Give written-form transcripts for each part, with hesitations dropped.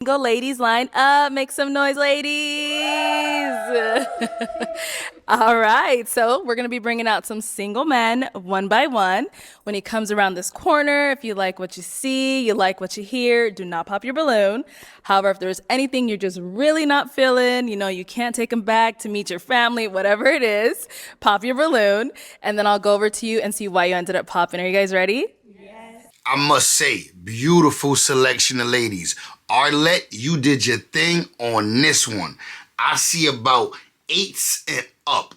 Go ladies, line up, make some noise, ladies. All right, so we're gonna be bringing out some single men one by one. When he comes around this corner, if you like what you see, you like what you hear, do not pop your balloon. However, if there's anything you're just really not feeling, you can't take him back to meet your family, whatever it is, pop your balloon, and then I'll go over to you and see why you ended up popping. Are you guys ready? I must say, beautiful selection of ladies. Arlette, you did your thing on this one. I see about 8s and up.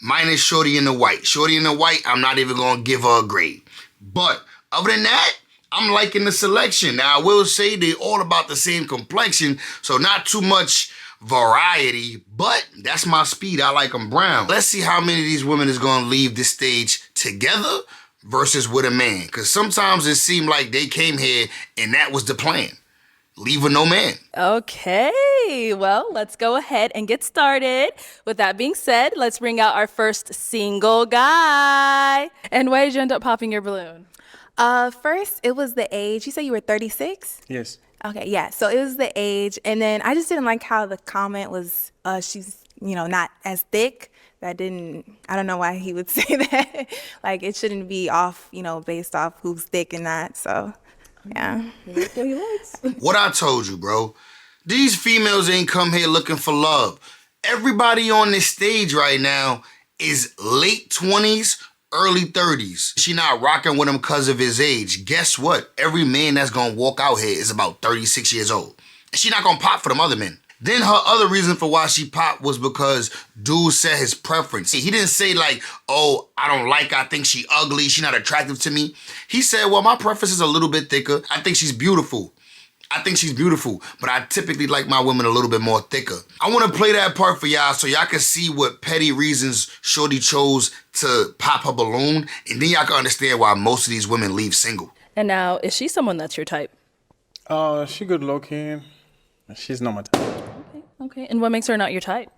Minus Shorty in the white. Shorty in the white, I'm not even going to give her a grade. But other than that, I'm liking the selection. Now, I will say they're all about the same complexion, so not too much variety, but that's my speed. I like them brown. Let's see how many of these women is going to leave this stage together versus with a man. Because sometimes it seemed like they came here and that was the plan. Leave with no man. Okay, well, let's go ahead and get started. With that being said, let's bring out our first single guy. And why did you end up popping your balloon? First, it was the age. You said you were 36? Yes. Okay, yeah. So it was the age. And then I just didn't like how the comment was, she's, not as thick. I don't know why he would say that. Like, it shouldn't be off, based off who's thick and not. So, yeah. What I told you, bro. These females ain't come here looking for love. Everybody on this stage right now is late 20s, early 30s. She not rocking with him because of his age. Guess what? Every man that's gonna walk out here is about 36 years old. And she not gonna pop for them other men. Then her other reason for why she popped was because dude said his preference. He didn't say like, oh, I don't like her, I think she ugly, she not attractive to me. He said, well, my preference is a little bit thicker. I think she's beautiful. But I typically like my women a little bit more thicker. I want to play that part for y'all so y'all can see what petty reasons Shorty chose to pop her balloon, and then y'all can understand why most of these women leave single. And now, is she someone that's your type? She good looking. She's not my type. Okay. And what makes her not your type?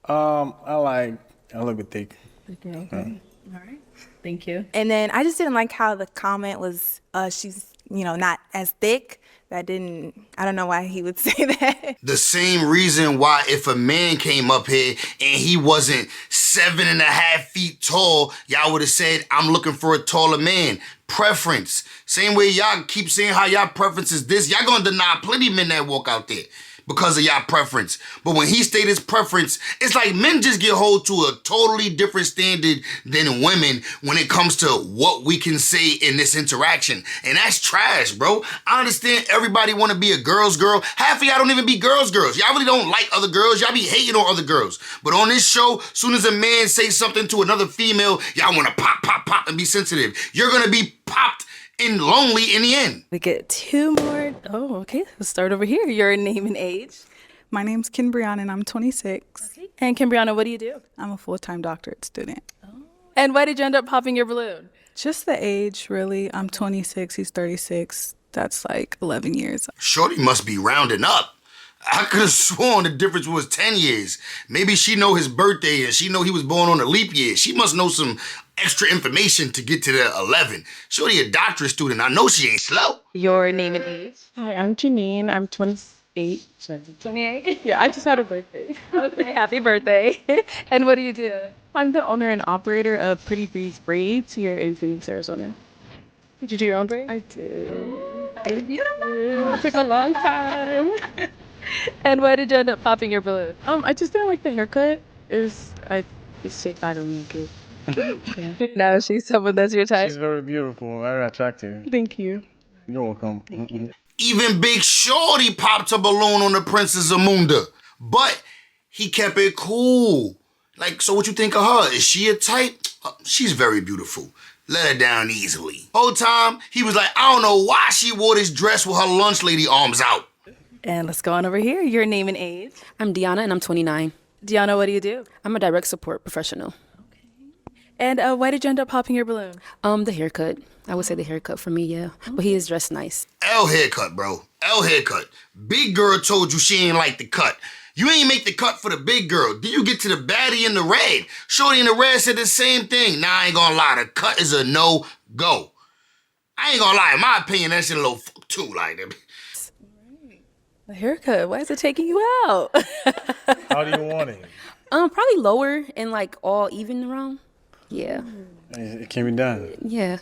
I like a little bit thick. Okay. All right. Thank you. And then I just didn't like how the comment was, she's, not as thick. I don't know why he would say that. The same reason why if a man came up here and he wasn't 7.5 feet tall, y'all would have said, I'm looking for a taller man. Preference. Same way y'all keep saying how y'all preference is this. Y'all gonna deny plenty of men that walk out there because of y'all preference. But when he stated his preference, it's like men just get hold to a totally different standard than women when it comes to what we can say in this interaction. And that's trash, bro. I understand everybody want to be a girl's girl. Half of y'all don't even be girls' girls. Y'all really don't like other girls. Y'all be hating on other girls. But on this show, soon as a man says something to another female, y'all want to pop, pop, pop and be sensitive. You're going to be popped and lonely in the end. We get 2 more. Oh, okay. Let's start over here. Your name and age. My name's Kimbriana and I'm 26. Okay. And Kimbriana, what do you do? I'm a full-time doctorate student. And why did you end up popping your balloon? Just the age, really. I'm 26, he's 36. That's like 11 years. Shorty must be rounding up. I could have sworn the difference was 10 years. Maybe she know his birthday and she know he was born on a leap year. She must know some extra information to get to the 11. Shorty a doctorate student. I know she ain't slow. Your name and age. Hi, I'm Janine. I'm 28. 28? Yeah, I just had a birthday. Okay, happy birthday. And what do you do? I'm the owner and operator of Pretty Breeze Braids here in Phoenix, Arizona. Did you do your own braid? I did. It took a long time. And why did you end up popping your balloon? I just didn't like the haircut. I don't like it. Yeah. Now she's someone that's your type. She's very beautiful, very attractive. Thank you. You're welcome. Even Big Shorty popped a balloon on the Princess Zamunda. But he kept it cool. Like, so what you think of her? Is she a type? She's very beautiful. Let her down easily. Whole time, he was like, I don't know why she wore this dress with her lunch lady arms out. And let's go on over here. Your name and age. I'm Deanna and I'm 29. Deanna, what do you do? I'm a direct support professional. And why did you end up popping your balloon? The haircut. I would say the haircut for me, yeah. But he is dressed nice. L haircut, bro. L haircut. Big girl told you she ain't like the cut. You ain't make the cut for the big girl. Then you get to the baddie in the red. Shorty in the red said the same thing. Now, I ain't gonna lie. The cut is a no-go. I ain't gonna lie. In my opinion, that shit a little fuck too. Like, A haircut. Why is it taking you out? How do you want it? Probably lower and like all even around. Yeah. It can be done. Yeah.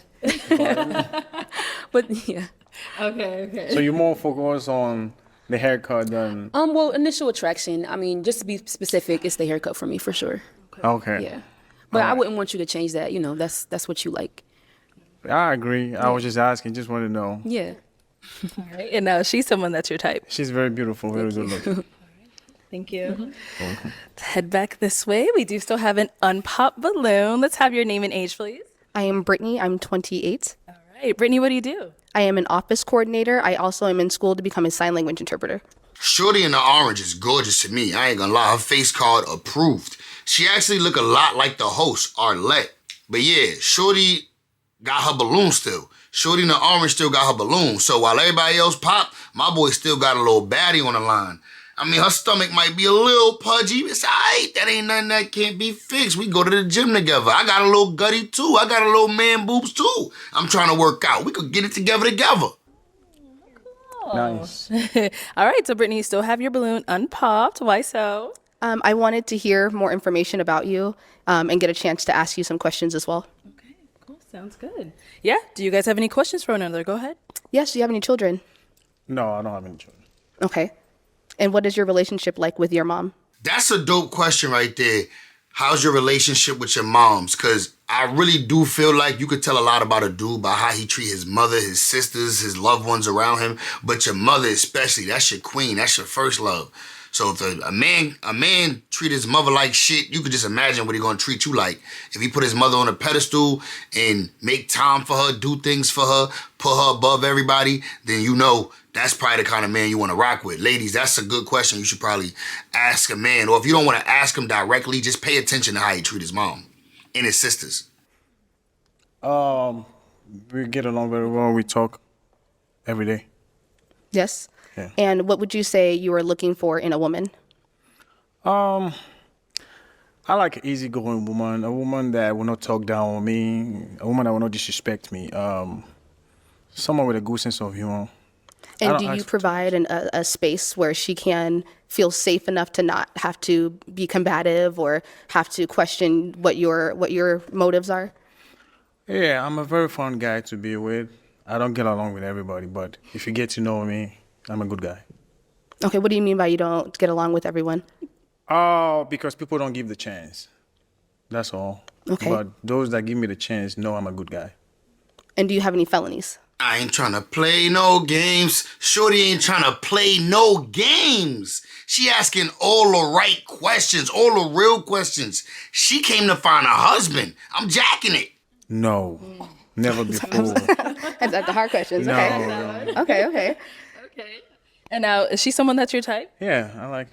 But yeah. Okay. So you're more focused on the haircut than. Well, initial attraction. I mean, just to be specific, it's the haircut for me for sure. Okay. Yeah. But I wouldn't want you to change that. You know, that's what you like. I agree. I was just asking, just want to know. Yeah. All right. And now she's someone that's your type. She's very beautiful, very good looking. Thank you. Let's head back this way. We do still have an unpopped balloon. Let's have your name and age, please. I am Brittany. I'm 28. All right. Brittany, what do you do? I am an office coordinator. I also am in school to become a sign language interpreter. Shorty in the orange is gorgeous to me. I ain't gonna lie, her face card approved. She actually look a lot like the host, Arlette. But yeah, Shorty got her balloon still. Shorty in the orange still got her balloon. So while everybody else pop, my boy still got a little baddie on the line. I mean, her stomach might be a little pudgy. It's all right. That ain't nothing that can't be fixed. We go to the gym together. I got a little gutty too. I got a little man boobs too. I'm trying to work out. We could get it together. Nice. All right. So, Brittany, you still have your balloon unpopped. Why so? I wanted to hear more information about you and get a chance to ask you some questions as well. Okay, cool. Sounds good. Yeah. Do you guys have any questions for one another? Go ahead. Yes, do you have any children? No, I don't have any children. Okay. And what is your relationship like with your mom? That's a dope question right there. How's your relationship with your moms? Because I really do feel like you could tell a lot about a dude by how he treat his mother, his sisters, his loved ones around him. But your mother especially, that's your queen. That's your first love. So if a man treat his mother like shit, you could just imagine what he gonna treat you like. If he put his mother on a pedestal and make time for her, do things for her, put her above everybody, then you know that's probably the kind of man you want to rock with. Ladies, that's a good question. You should probably ask a man. Or if you don't want to ask him directly, just pay attention to how he treat his mom and his sisters. We get along very well. We talk every day. Yes. Yeah. And what would you say you are looking for in a woman? I like an easygoing woman, a woman that will not talk down on me, a woman that will not disrespect me, someone with a good sense of humor. And do you provide a space where she can feel safe enough to not have to be combative or have to question what your motives are? Yeah, I'm a very fun guy to be with. I don't get along with everybody, but if you get to know me, I'm a good guy. Okay, what do you mean by you don't get along with everyone? Oh, because people don't give the chance. That's all. Okay. But those that give me the chance know I'm a good guy. And do you have any felonies? I ain't trying to play no games. Shorty ain't trying to play no games. She asking all the right questions, all the real questions. She came to find a husband. I'm jacking it. No, never before. That's the hard questions. No, Okay. no. Okay. And now, is she someone that's your type? Yeah, I like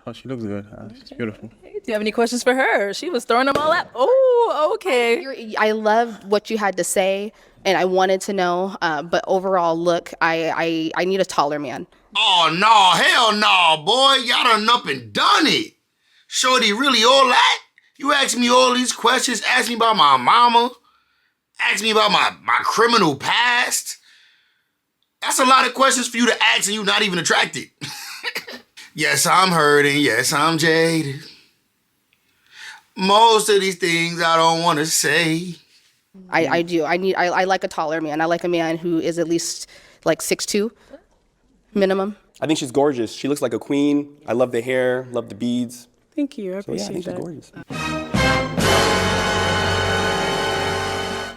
how she looks good. She's beautiful. Do you have any questions for her? She was throwing them all out. Oh, okay. I love what you had to say, and I wanted to know. But overall, look, I need a taller man. Oh, no, hell no, boy. Y'all done up and done it. Shorty, really all that? You asked me all these questions, asked me about my mama, asked me about my criminal past. That's a lot of questions for you to ask and you not even attracted. Yes, I'm hurting. Yes, I'm jaded. Most of these things I don't want to say. I do. I like a taller man. I like a man who is at least like 6'2", minimum. I think she's gorgeous. She looks like a queen. I love the hair, love the beads. Thank you. I So yeah, I appreciate think she's that. gorgeous.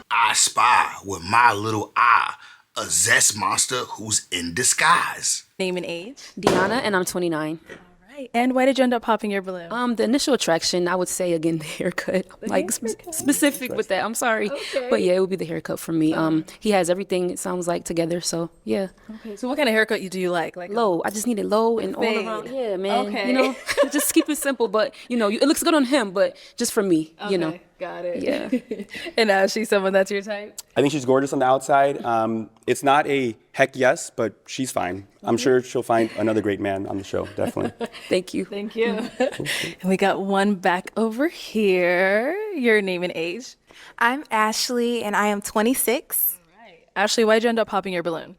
I spy with my little eye a zest monster who's in disguise. Name and age. Deanna, and I'm 29. Right. And why did you end up popping your balloon? The initial attraction, I would say again the haircut, specific with that. I'm sorry, but yeah, it would be the haircut for me. He has everything. It sounds like together. So yeah, Okay. So what kind of haircut do you like? Like low. I just need it low and all fade. around. Yeah, man. Okay. You know, just keep it simple. But you know, it looks good on him. But just for me, you know. Got it. Yeah. And now she's someone that's your type. I think she's gorgeous on the outside. It's not a heck yes, but she's fine. I'm sure she'll find another great man on the show, definitely. Thank you. Thank you. And we got one back over here. Your name and age. I'm Ashley, and I am 26. Ashley, why'd you end up popping your balloon?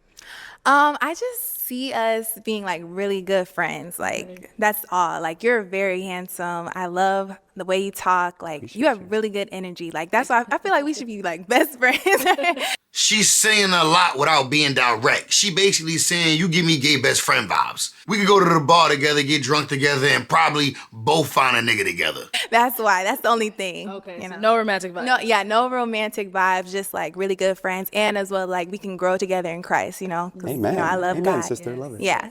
I just see us being like really good friends. Like that's all. Like you're very handsome. I love the way you talk. Like you have really good energy. Like that's why I feel like we should be like best friends. She's saying a lot without being direct. She basically saying, you give me gay best friend vibes. We could go to the bar together, get drunk together, and probably both find a nigga together. That's why. That's the only thing. Okay, You so know? no romantic vibes. No, yeah, no romantic vibes. Just like really good friends, and as well like we can grow together in Christ. You know, 'cause, Amen. You know, I love Amen, God. sister. Love it. Yeah.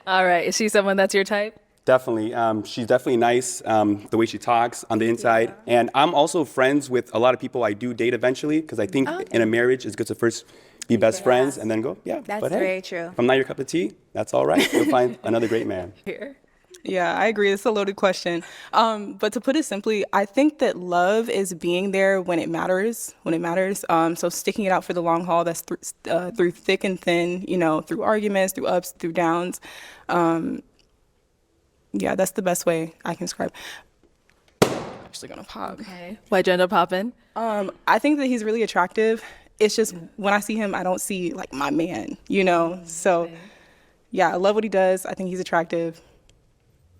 All right, is she someone that's your type? Definitely. She's definitely nice, the way she talks on the inside. And I'm also friends with a lot of people I do date eventually, because I think in a marriage, it's good to first be best friends and then go, That's but hey, very true. if I'm not your cup of tea, that's all right. You'll find another great man. Here. Yeah, I agree. It's a loaded question. But to put it simply, I think that love is being there when it matters, So sticking it out for the long haul, that's through thick and thin, you know, through arguments, through ups, through downs. Yeah, that's the best way I can describe. Actually gonna pop. Okay. Why'd you end up popping? I think that he's really attractive. It's just when I see him, I don't see like my man, you know? So yeah, I love what he does. I think he's attractive.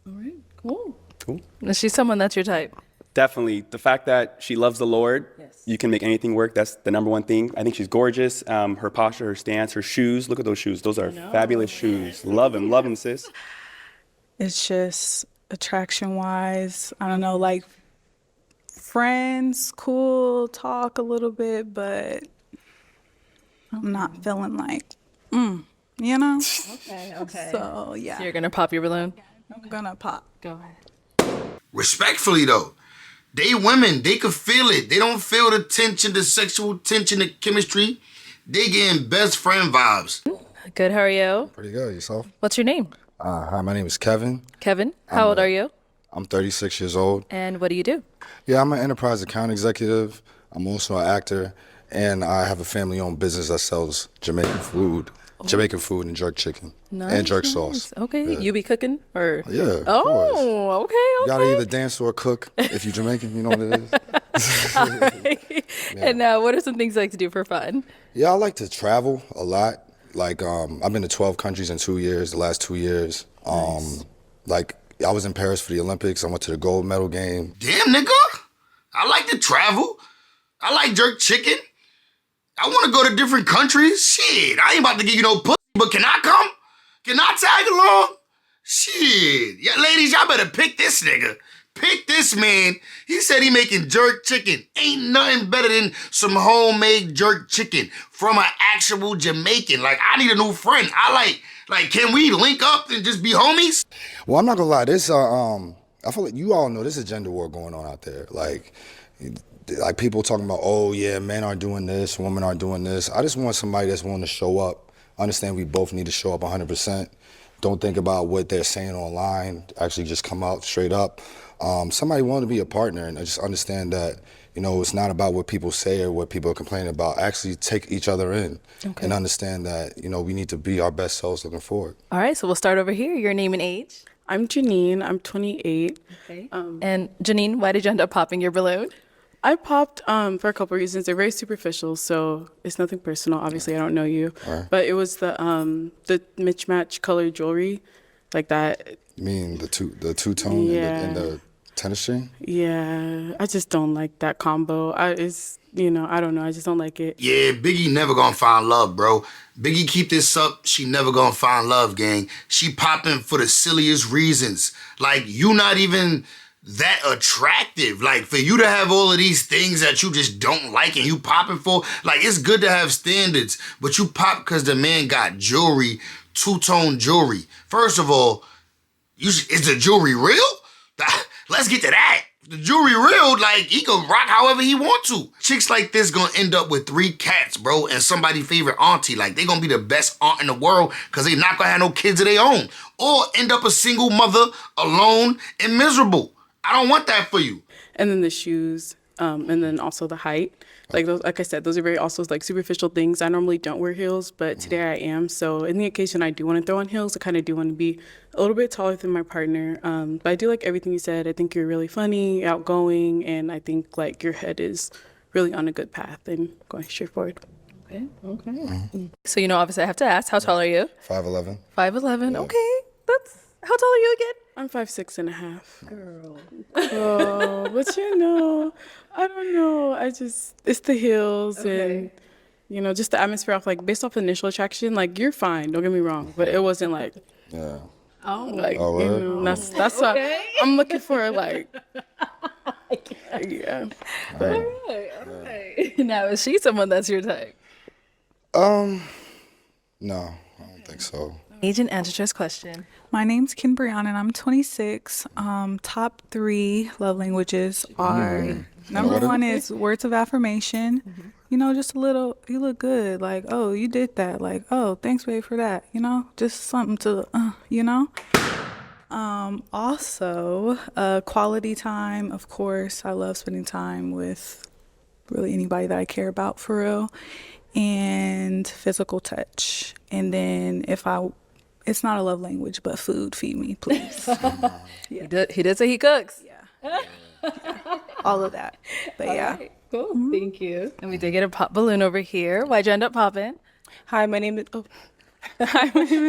All right, cool. Cool. Is she someone that's your type? Definitely. The fact that she loves the Lord, you can make anything work. That's the number one thing. I think she's gorgeous. Her posture, her stance, her shoes. Look at those shoes. Those are fabulous shoes. Love them, sis. It's just attraction wise, I don't know, like friends, cool, talk a little bit, but I'm not feeling like, you know? Okay. So yeah, So you're gonna pop your balloon? I'm gonna pop. Go ahead. Respectfully though, they women, they could feel it. They don't feel the tension, the sexual tension, the chemistry. They getting best friend vibes. Good, how are you? Pretty good. Yourself? What's your name? Hi, my name is Kevin. Kevin. How old are you? I'm 36 years old. And what do you do? Yeah, I'm an enterprise account executive. I'm also an actor, and I have a family-owned business that sells Jamaican food and jerk chicken and jerk sauce. Okay, Yeah. you be cooking or? Yeah, of course. Oh, okay. You gotta either dance or cook if you're Jamaican. You know what it is. All right. And what are some things you like to do for fun? Yeah, I like to travel a lot. Like, I've been to 12 countries in 2 years, the last 2 years. Like, I was in Paris for the Olympics. I went to the gold medal game. Damn, nigga. I like to travel. I like jerk chicken. I want to go to different countries. Shit, I ain't about to give you no pussy, but can I come? Can I tag along? Shit. Yeah, ladies, y'all better pick this nigga. Pick this man. He said he making jerk chicken. Ain't nothing better than some homemade jerk chicken from an actual Jamaican. Like, I need a new friend. Can we link up and just be homies? Well, I'm not gonna lie. This, I feel like you all know there's a gender war going on out there. Like people talking about, oh yeah, men are doing this, women are doing this. I just want somebody that's willing to show up. Understand we both need to show up 100%. Don't think about what they're saying online. Actually, just come out straight up. Somebody willing to be a partner, and I just understand that, you know, it's not about what people say or what people are complaining about. Actually take each other in and understand that, you know, we need to be our best selves looking forward. All right, so we'll start over here. Your name and age. I'm Janine. I'm 28. Okay. And Janine, why did you end up popping your balloon? I popped for a couple reasons. They're very superficial, so it's nothing personal. Obviously, I don't know you, but it was the mismatch color jewelry, like that. You mean the two-tone and the tennis string? Yeah, I just don't like that combo. I don't know. I just don't like it. Yeah, Biggie never gonna find love, bro. Biggie keep this up, she never gonna find love, gang. She popping for the silliest reasons. Like, you not even that attractive. Like, for you to have all of these things that you just don't like and you popping for, like, it's good to have standards, but you pop because the man got jewelry, two-tone jewelry. First of all, is the jewelry real? Let's get to that. The jewelry real, like, he can rock however he want to. Chicks like this gonna end up with 3 cats, bro, and somebody's favorite auntie. Like, they gonna be the best aunt in the world because they not gonna have no kids of their own. Or end up a single mother, alone, and miserable. I don't want that for you. And then the shoes, and then also the height. Like those, like I said, those are very also like superficial things. I normally don't wear heels, but today I am. So in the occasion I do want to throw on heels. I kind of do want to be a little bit taller than my partner. But I do like everything you said. I think you're really funny, outgoing, and I think like your head is really on a good path and going straight forward. Okay. So, obviously I have to ask, how tall are you? 5'11". 5'11". Okay. How tall are you again? I'm 5'6.5". Girl, but I don't know. It's the heels and just the atmosphere off based off initial attraction. Like you're fine, don't get me wrong, but it wasn't like Yeah. that's what I'm looking for. Yeah. But Okay. Now, is she someone that's your type? No, I don't think so. Agent Andrew's question. My name's Ken Brianna and I'm 26. Top 3 love languages are number 1 is words of affirmation. Just a little, you look good. Like, oh, you did that. Like, oh, thanks, babe, for that. Just something to, Also, quality time, of course. I love spending time with really anybody that I care about for real. And physical touch. And then it's not a love language, but food, feed me, please. Yeah. He did say he cooks. Yeah. All of that. But yeah. Right, cool. Thank you. And we did get a pop balloon over here. Why'd you end up popping? Hi, my name is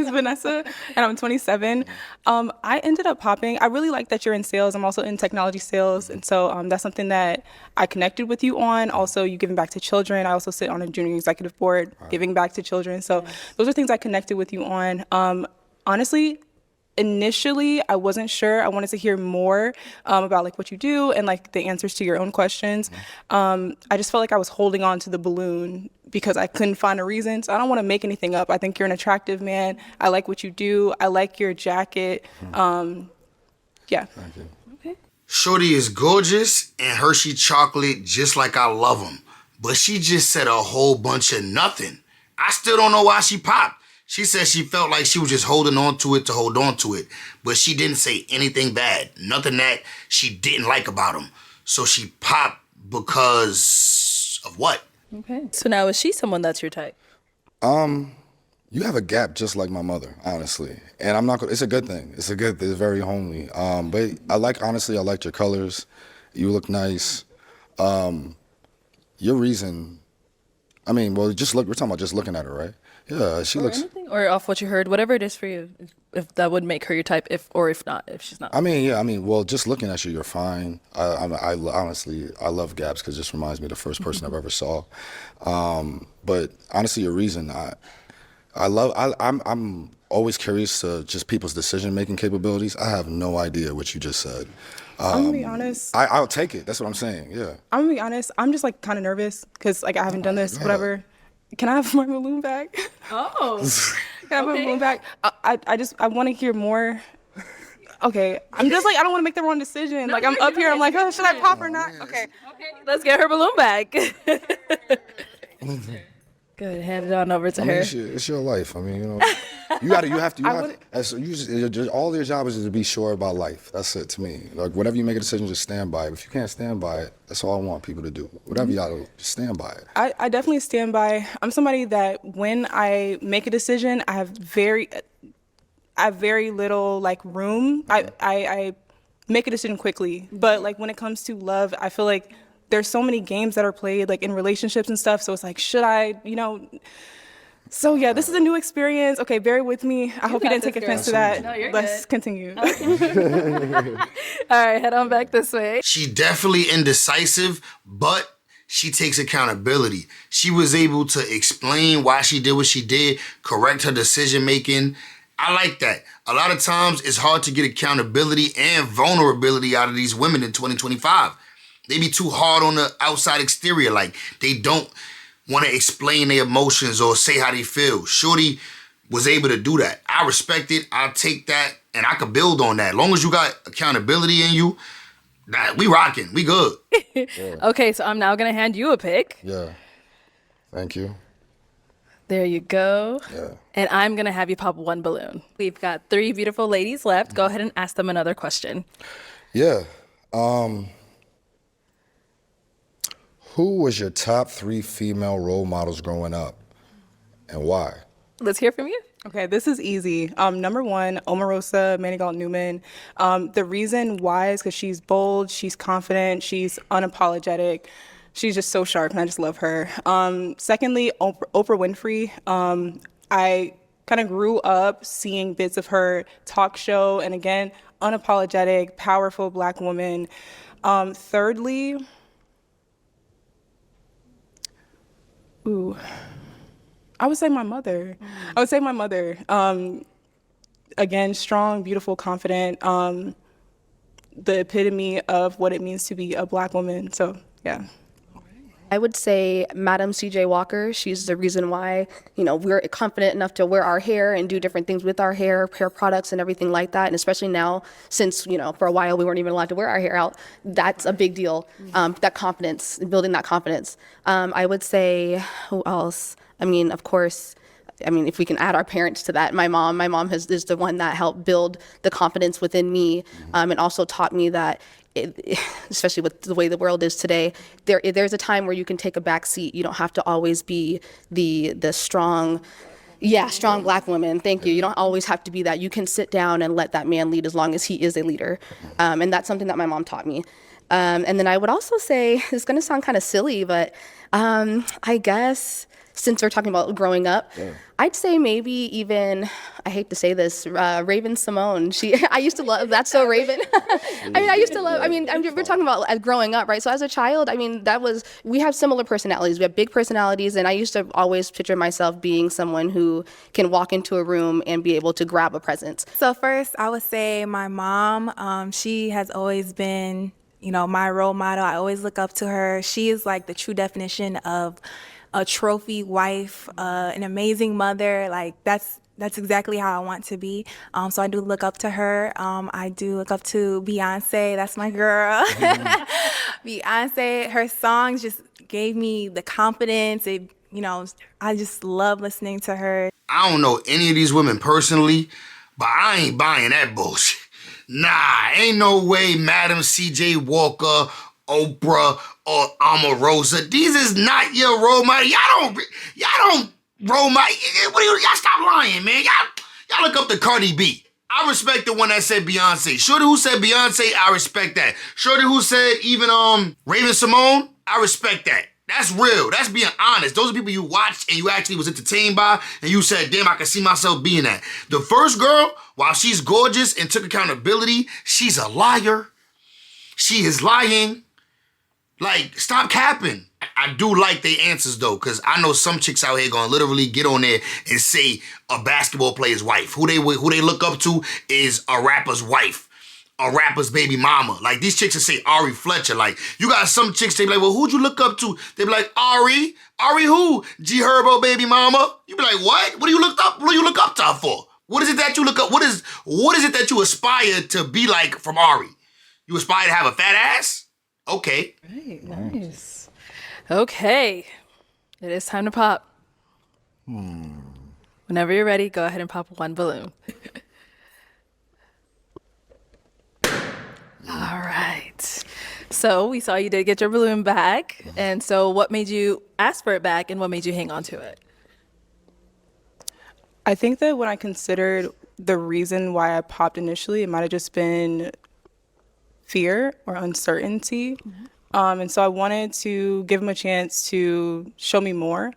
Vanessa, and I'm 27. I ended up popping. I really like that you're in sales. I'm also in technology sales, and so that's something that I connected with you on. Also, you giving back to children. I also sit on a junior executive board, giving back to children. So those are things I connected with you on. Honestly, initially, I wasn't sure. I wanted to hear more about what you do and the answers to your own questions. I just felt like I was holding on to the balloon because I couldn't find a reason. So I don't want to make anything up. I think you're an attractive man. I like what you do. I like your jacket. Yeah. Thank you. Okay. Shorty is gorgeous and Hershey chocolate just like I love them. But she just said a whole bunch of nothing. I still don't know why she popped. She said she felt like she was just holding on to it to hold on to it. But she didn't say anything bad. Nothing that she didn't like about him. So she popped because of what? Okay. So now, is she someone that's your type? You have a gap just like my mother, honestly. And I'm not gonna, it's a good thing. It's very homely. But honestly, I liked your colors. You look nice. Your reason, we're talking about just looking at her, right? Yeah, she looks. Anything, or off what you heard, whatever it is for you, if that would make her your type, if not, if she's not. Just looking at you, you're fine. I honestly, I love gaps because it just reminds me of the first person I've ever saw. But honestly, your reason, I'm always curious to just people's decision-making capabilities. I have no idea what you just said. I'm gonna be honest. I'll take it. That's what I'm saying. Yeah. I'm gonna be honest. I'm just kind of nervous because I haven't done this, whatever. Can I have my balloon back? Oh. Can I have my balloon back? I want to hear more. Okay. I'm just I don't want to make the wrong decision. I'm up here. I'm oh, should I pop or not? Okay. Let's get her balloon back. Good. Hand it on over to her. It's your life. you have to. All your job is to be sure about life. That's it to me. Whatever you make a decision, just stand by it. If you can't stand by it, that's all I want people to do. Whatever y'all do, just stand by it. I definitely stand by. I'm somebody that when I make a decision, I have very little room. I make a decision quickly, but when it comes to love, I feel like there's so many games that are played in relationships and stuff. So it's should I, So yeah, this is a new experience. Okay, bear with me. I hope you didn't take offense to that. No, you're Let's good. continue. Okay. All right, head on back this way. She definitely indecisive, but she takes accountability. She was able to explain why she did what she did, correct her decision making. I like that. A lot of times it's hard to get accountability and vulnerability out of these women in 2025. They be too hard on the outside exterior. They don't want to explain their emotions or say how they feel. Shorty was able to do that. I respect it. I'll take that, and I could build on that. As long as you got accountability in you, we rocking. We good. Yeah. Okay, so I'm now going to hand you a pick. Yeah. Thank you. There you go. Yeah. And I'm going to have you pop one balloon. We've got 3 beautiful ladies left. Go ahead and ask them another question. Yeah. Who was your top 3 female role models growing up, and why? Let's hear from you. Okay, this is easy. Number 1, Omarosa Manigault Newman. The reason why is because she's bold, she's confident, she's unapologetic. She's just so sharp, and I just love her. Secondly, Oprah Winfrey. I kind of grew up seeing bits of her talk show, and again, unapologetic, powerful Black woman. Thirdly, I would say my mother. I would say my mother. Again, strong, beautiful, confident. The epitome of what it means to be a Black woman. So, yeah. I would say Madam C.J. Walker. She's the reason why, we're confident enough to wear our hair and do different things with our hair products and everything like that. And especially now, since, for a while we weren't even allowed to wear our hair out, that's a big deal. That confidence, building that confidence. I would say, who else? Of course, if we can add our parents to that, my mom is the one that helped build the confidence within me, and also taught me that, especially with the way the world is today, there's a time where you can take a back seat. You don't have to always be the strong Black woman. Thank you. You don't always have to be that. You can sit down and let that man lead as long as he is a leader. And that's something that my mom taught me. And then I would also say, it's going to sound kind of silly, but I guess since we're talking about growing up, I'd say maybe even, I hate to say this, Raven Simone. I used to love, that's so Raven. We're talking about growing up, right? So as a child, we have similar personalities. We have big personalities, and I used to always picture myself being someone who can walk into a room and be able to grab a presence. So first, I would say my mom. She has always been, my role model. I always look up to her. She is like the true definition of a trophy wife, an amazing mother. Like that's exactly how I want to be. So I do look up to her. I do look up to Beyonce. That's my girl. Beyonce, her songs just gave me the confidence. I just love listening to her. I don't know any of these women personally, but I ain't buying that bullshit. Nah, ain't no way Madam C.J. Walker, Oprah, or Omarosa. These is not your role model. Y'all don't role model. Y'all stop lying, man. Y'all look up to Cardi B. I respect the one that said Beyonce. Shorty who said Beyonce, I respect that. Shorty who said even Raven Simone, I respect that. That's real. That's being honest. Those are people you watched and you actually was entertained by, and you said, damn, I can see myself being that. The first girl, while she's gorgeous and took accountability, she's a liar. She is lying. Like, stop capping. I do like their answers, though, because I know some chicks out here gonna literally get on there and say a basketball player's wife. Who they look up to is a rapper's wife, a rapper's baby mama. Like, these chicks that say Ari Fletcher. Like, you got some chicks, they be like, well, who'd you look up to? They be like, Ari? Ari who? G Herbo baby mama? You be like, what? What do you look up to her for? What is it that you look up? What is it that you aspire to be like from Ari? You aspire to have a fat ass? Okay. Right, nice. Okay. It is time to pop. Whenever you're ready, go ahead and pop one balloon. All right. So we saw you did get your balloon back. And so what made you ask for it back and what made you hang on to it? I think that when I considered the reason why I popped initially, it might have just been fear or uncertainty. And so I wanted to give him a chance to show me more.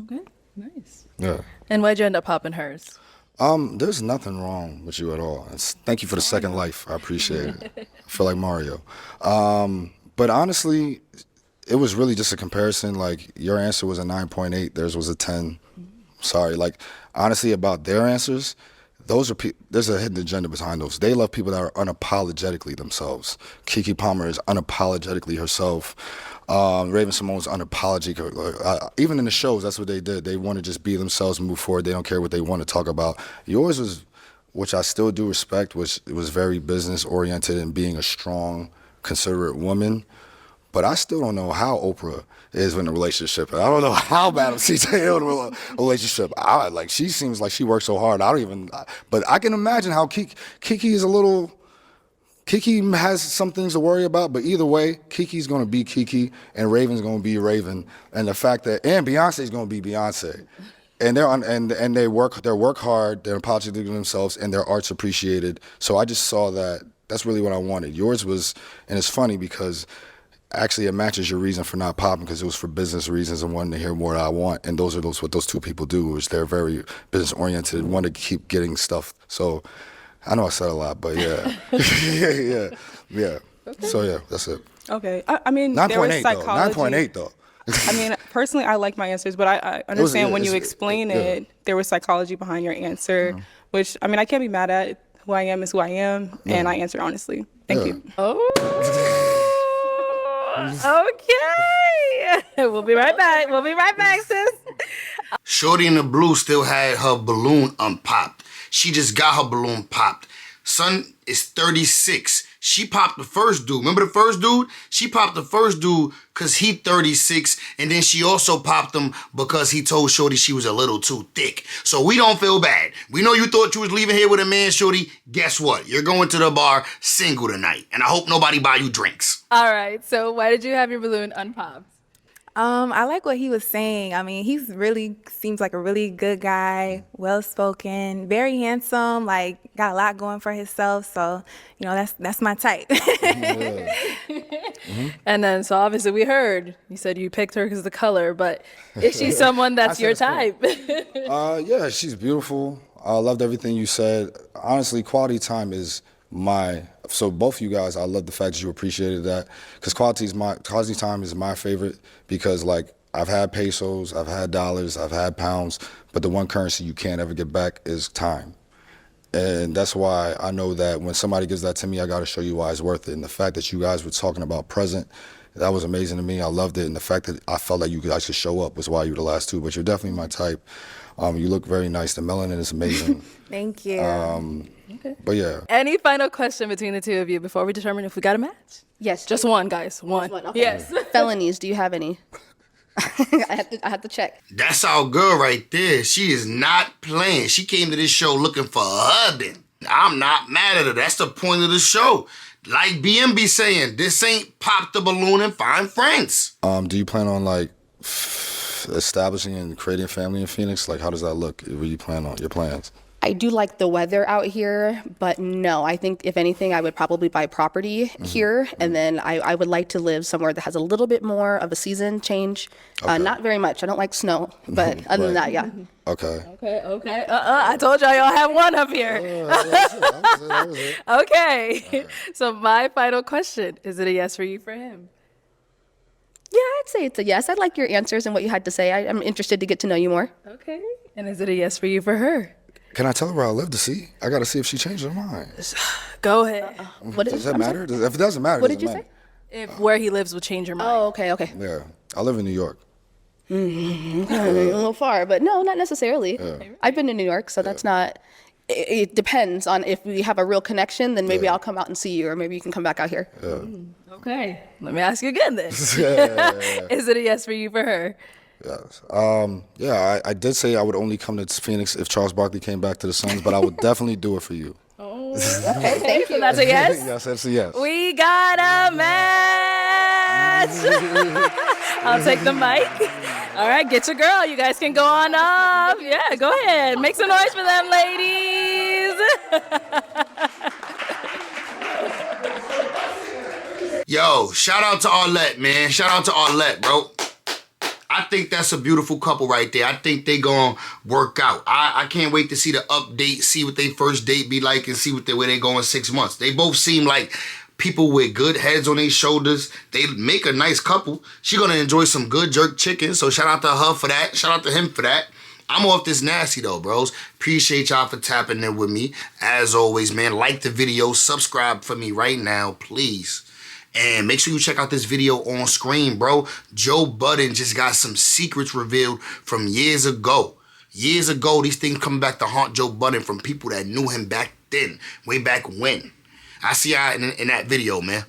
Okay, nice. Yeah. And why'd you end up popping hers? There's nothing wrong with you at all. Thank you for the second life. I appreciate it. I feel like Mario. But honestly, it was really just a comparison. Like, your answer was a 9.8, theirs was a 10. Sorry. Like, honestly, about their answers, there's a hidden agenda behind those. They love people that are unapologetically themselves. Keke Palmer is unapologetically herself. Raven Simone's unapologetic. Even in the shows, that's what they did. They want to just be themselves and move forward. They don't care what they want to talk about. Yours was, which I still do respect, was very business oriented and being a strong, considerate woman. But I still don't know how Oprah is in a relationship. And I don't know how Madam CJ is in a relationship. She seems like she works so hard. But I can imagine how Keke is a little. Keke has some things to worry about, but either way, Keke's gonna be Keke and Raven's gonna be Raven, and the fact that Beyonce's gonna be Beyonce, and they work hard, they're apologetic to themselves, and their art's appreciated. So I just saw that. That's really what I wanted. Yours was, and it's funny because actually, it matches your reason for not popping because it was for business reasons and wanting to hear more I want. And those are what those two people do, is they're very business oriented and want to keep getting stuff. So I know I said a lot, but yeah. yeah. So yeah, that's it. Okay. I mean, there was 9.8 though. psychology. 9.8 though. I mean, personally, I like my answers, but I understand when you it's- explain yeah. it, there was psychology behind your answer, which, I mean, I can't be mad at. Who I am is who I am, and I answered honestly. Thank you. Oh, okay. We'll be right back. We'll be right back, sis. Shorty in the blue still had her balloon unpopped. She just got her balloon popped. Son is 36. She popped the first dude. Remember the first dude? She popped the first dude because he 36, and then she also popped him because he told Shorty she was a little too thick. So we don't feel bad. We know you thought you was leaving here with a man, Shorty. Guess what? You're going to the bar single tonight, and I hope nobody buy you drinks. All right. So why did you have your balloon unpopped? I like what he was saying. I mean, he's really seems like a really good guy, well spoken, very handsome, like got a lot going for himself. So, you know, that's my type. And then, so obviously we heard you said you picked her because of the color, but is she someone that's your type? Yeah, she's beautiful. I loved everything you said. Honestly, quality time is so both of you guys, I love the fact that you appreciated that, because quality time is my favorite, because like I've had pesos, I've had dollars, I've had pounds, but the one currency you can't ever get back is time. And that's why I know that when somebody gives that to me, I got to show you why it's worth it. And the fact that you guys were talking about present, that was amazing to me. I loved it. And the fact that I felt like you guys could show up was why you were the last two. But you're definitely my type. You look very nice. The melanin is amazing. Thank you. Okay. But yeah. Any final question between the two of you before we determine if we got a match? Yes. Just one, guys. One. Okay. Yes. Felonies, do you have any? I have to check. That's our girl right there. She is not playing. She came to this show looking for a husband. I'm not mad at her. That's the point of the show. Like BM be saying, this ain't pop the balloon and find friends. Do you plan on like establishing and creating a family in Phoenix? Like, how does that look? What do you plan on? Your plans? I do like the weather out here, but no, I think if anything, I would probably buy property here, and then I would like to live somewhere that has a little bit more of a season change. Okay. Not very much. I don't like snow, but other than that, yeah. Okay. Okay. I told y'all have one up here. That was it. Okay. So my final question, is it a yes for you for him? Yeah, I'd say it's a yes. I like your answers and what you had to say. I'm interested to get to know you more. Okay. And is it a yes for you for her? Can I tell her where I live to see? I got to see if she changed her mind. Go ahead. Does that matter? If it doesn't matter, What it did you doesn't say? matter. If where he lives will change your mind. Oh, okay. Yeah. I live in New York. A little far, but no, not necessarily. I've been to New York, so that's not. It depends on if we have a real connection, then maybe I'll come out and see you, or maybe you can come back out here. Okay. Let me ask you again then. Is it a yes for you for her? Yes. Yeah, I did say I would only come to Phoenix if Charles Barkley came back to the Suns, but I would definitely do it for you. Okay, thank you. That's a yes? Yes, that's a yes. We got a match. I'll take the mic. All right, get your girl. You guys can go on up. Yeah, go ahead. Make some noise for them, ladies. Yo, shout out to Arlette, man. Shout out to Arlette, bro. I think that's a beautiful couple right there. I think they gonna work out. I can't wait to see the update, see what they first date be like, and see where they go in 6 months. They both seem like people with good heads on their shoulders. They make a nice couple. She gonna enjoy some good jerk chicken, so shout out to her for that. Shout out to him for that. I'm off this nasty though, bros. Appreciate y'all for tapping in with me. As always, man, like the video, subscribe for me right now, please. And make sure you check out this video on screen, bro. Joe Budden just got some secrets revealed from years ago. Years ago, these things come back to haunt Joe Budden from people that knew him back then, way back when. I see y'all in that video, man.